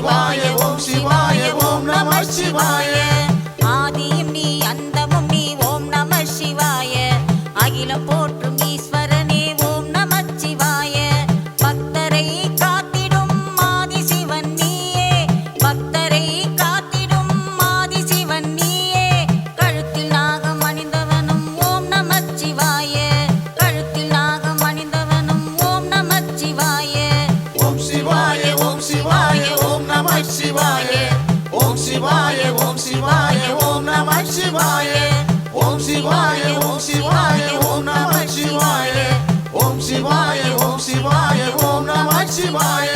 சிவாய ஓம் சிவாய ஓம் நம சிவாய ஆதியும் நீ அந்தமும் நீ ஓம் நம சிவாய அகிலம் போற்றும் ஈஸ்வரனே ஓம் நம சிவாய பக்தரை காத்திடும் ஆதி சிவன் நீயே பக்தரை காத்திடும் ஆதி சிவன் நீயே கழுத்தில் நாகம் அணிந்தவனும் ஓம் நம சிவாய கழுத்தில் நாகம் அணிந்தவனும் ஓம் நம சிவாய ஓம் சிவாய ஓம் சிவாய ஓம் நம சிவாய ஓம் சிவாய ஓம் சிவாய ஓம் நம சிவாய ஓம் சிவாய ஓம் சிவாய ஓம் நம சிவாய ஓம் சிவாய ஓம் சிவாய ஓம் நம சிவாய